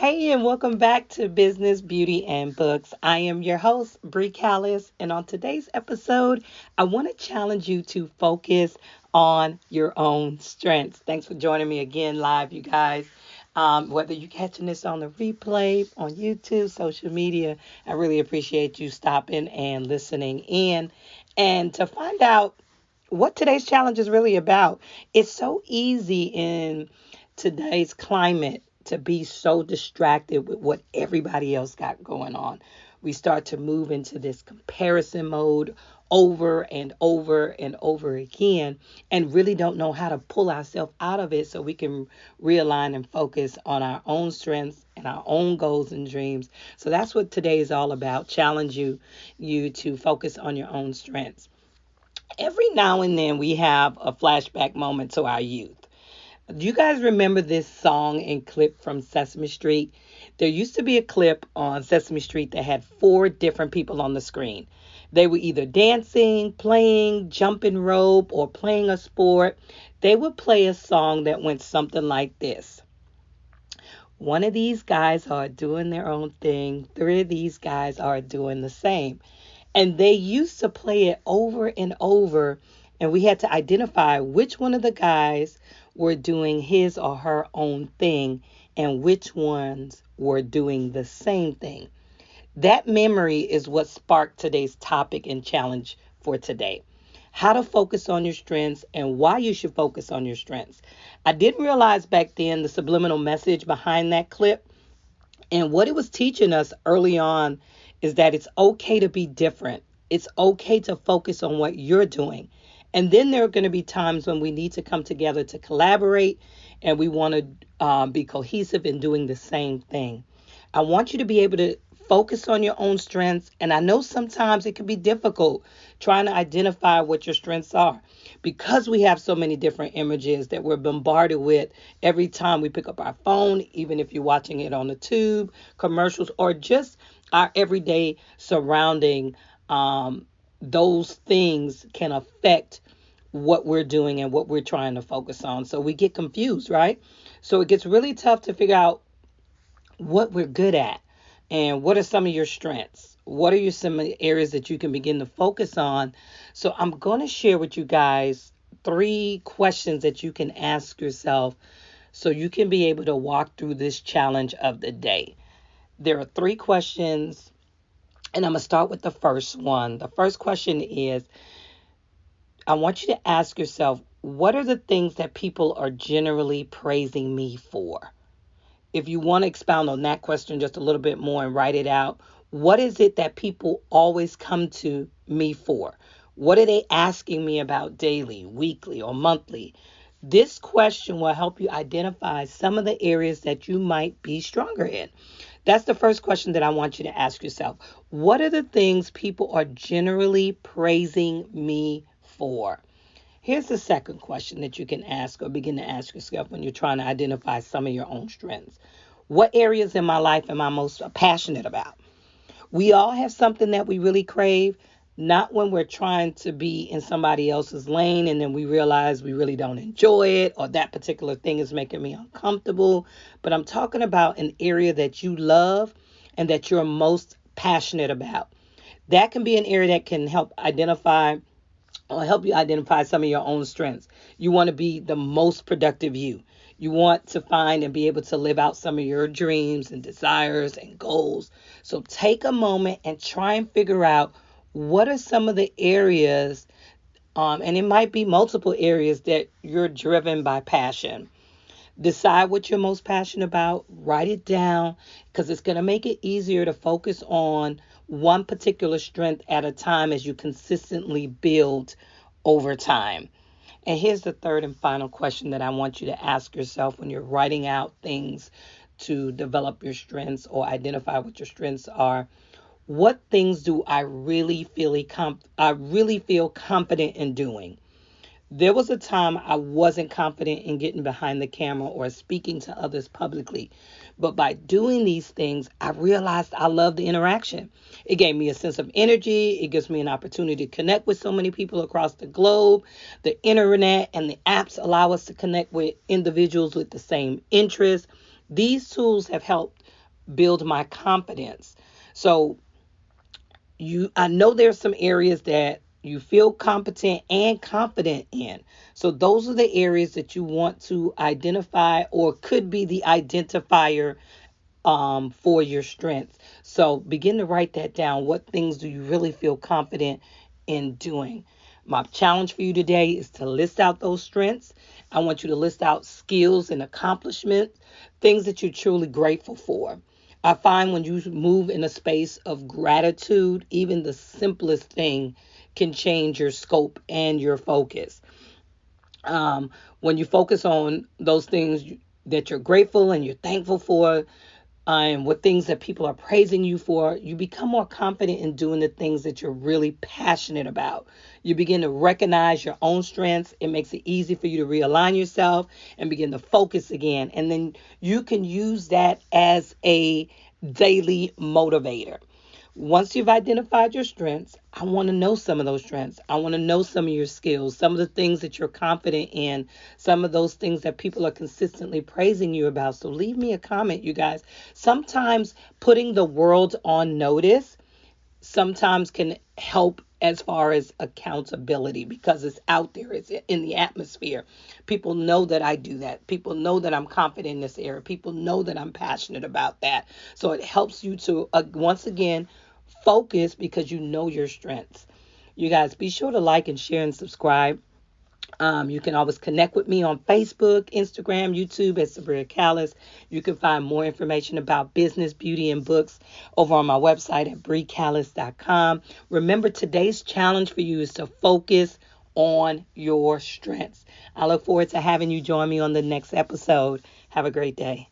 Hey, and welcome back to Business, Beauty, and Books. I am your host, Bree Callis, and on today's episode, I want to challenge you to focus on your own strengths. Thanks for joining me again live, you guys. Whether you're catching this on the replay, on YouTube, social media, I really appreciate you stopping and listening in. And to find out what today's challenge is really about, it's so easy in today's climate to be so distracted with what everybody else got going on. We start to move into this comparison mode over and over and over again and really don't know how to pull ourselves out of it so we can realign and focus on our own strengths and our own goals and dreams. So that's what today is all about. Challenge you to focus on your own strengths. Every now and then we have a flashback moment to our youth. Do you guys remember this song and clip from Sesame Street? There used to be a clip on Sesame Street that had four different people on the screen. They were either dancing, playing, jumping rope, or playing a sport. They would play a song that went something like this. One of these guys are doing their own thing. Three of these guys are doing the same. And they used to play it over and over, and we had to identify which one of the guys were doing his or her own thing and which ones were doing the same thing. That memory is what sparked today's topic and challenge for today. How to focus on your strengths and why you should focus on your strengths. I didn't realize back then the subliminal message behind that clip, and what it was teaching us early on is that it's okay to be different. It's okay to focus on what you're doing. And then there are going to be times when we need to come together to collaborate and we want to be cohesive in doing the same thing. I want you to be able to focus on your own strengths. And I know sometimes it can be difficult trying to identify what your strengths are because we have so many different images that we're bombarded with every time we pick up our phone, even if you're watching it on the tube, commercials, or just our everyday surrounding. Those things can affect what we're doing and what we're trying to focus on. So we get confused, right? So it gets really tough to figure out what we're good at and what are some of your strengths. What are some of the areas that you can begin to focus on? So I'm going to share with you guys 3 questions that you can ask yourself so you can be able to walk through this challenge of the day. There are 3 questions, and I'm going to start with the first one. The first question is, I want you to ask yourself, what are the things that people are generally praising me for? If you want to expound on that question just a little bit more and write it out, what is it that people always come to me for? What are they asking me about daily, weekly, or monthly? This question will help you identify some of the areas that you might be stronger in. That's the first question that I want you to ask yourself. What are the things people are generally praising me for? Here's the second question that you can ask or begin to ask yourself when you're trying to identify some of your own strengths. What areas in my life am I most passionate about? We all have something that we really crave, not when we're trying to be in somebody else's lane and then we realize we really don't enjoy it or that particular thing is making me uncomfortable. But I'm talking about an area that you love and that you're most passionate about. That can be an area that can help you identify some of your own strengths. You want to be the most productive you. You want to find and be able to live out some of your dreams and desires and goals. So take a moment and try and figure out what are some of the areas, and it might be multiple areas that you're driven by passion. Decide what you're most passionate about, write it down, because it's going to make it easier to focus on one particular strength at a time as you consistently build over time. And here's the third and final question that I want you to ask yourself when you're writing out things to develop your strengths or identify what your strengths are. What things do I really feel confident in doing? There was a time I wasn't confident in getting behind the camera or speaking to others publicly. But by doing these things, I realized I love the interaction. It gave me a sense of energy. It gives me an opportunity to connect with so many people across the globe. The internet and the apps allow us to connect with individuals with the same interests. These tools have helped build my confidence. So I know there's some areas that you feel competent and confident in. So those are the areas that you want to identify or could be the identifier for your strengths. So begin to write that down. What things do you really feel confident in doing? My challenge for you today is to list out those strengths. I want you to list out skills and accomplishments, things that you're truly grateful for. I find when you move in a space of gratitude, even the simplest thing can change your scope and your focus. When you focus on those things that you're grateful and you're thankful for, and what things that people are praising you for, you become more confident in doing the things that you're really passionate about. You begin to recognize your own strengths. It makes it easy for you to realign yourself and begin to focus again. And then you can use that as a daily motivator. Once you've identified your strengths, I want to know some of those strengths. I want to know some of your skills, some of the things that you're confident in, some of those things that people are consistently praising you about. So leave me a comment, you guys. Sometimes putting the world on notice sometimes can help as far as accountability because it's out there, it's in the atmosphere. People know that I do that. People know that I'm confident in this area. People know that I'm passionate about that. So it helps you to, once again, focus because you know your strengths. You guys, be sure to like and share and subscribe. You can always connect with me on Facebook, Instagram, YouTube at Sabriyah Callis. You can find more information about business, beauty, and books over on my website at breecallis.com. Remember, today's challenge for you is to focus on your strengths. I look forward to having you join me on the next episode. Have a great day.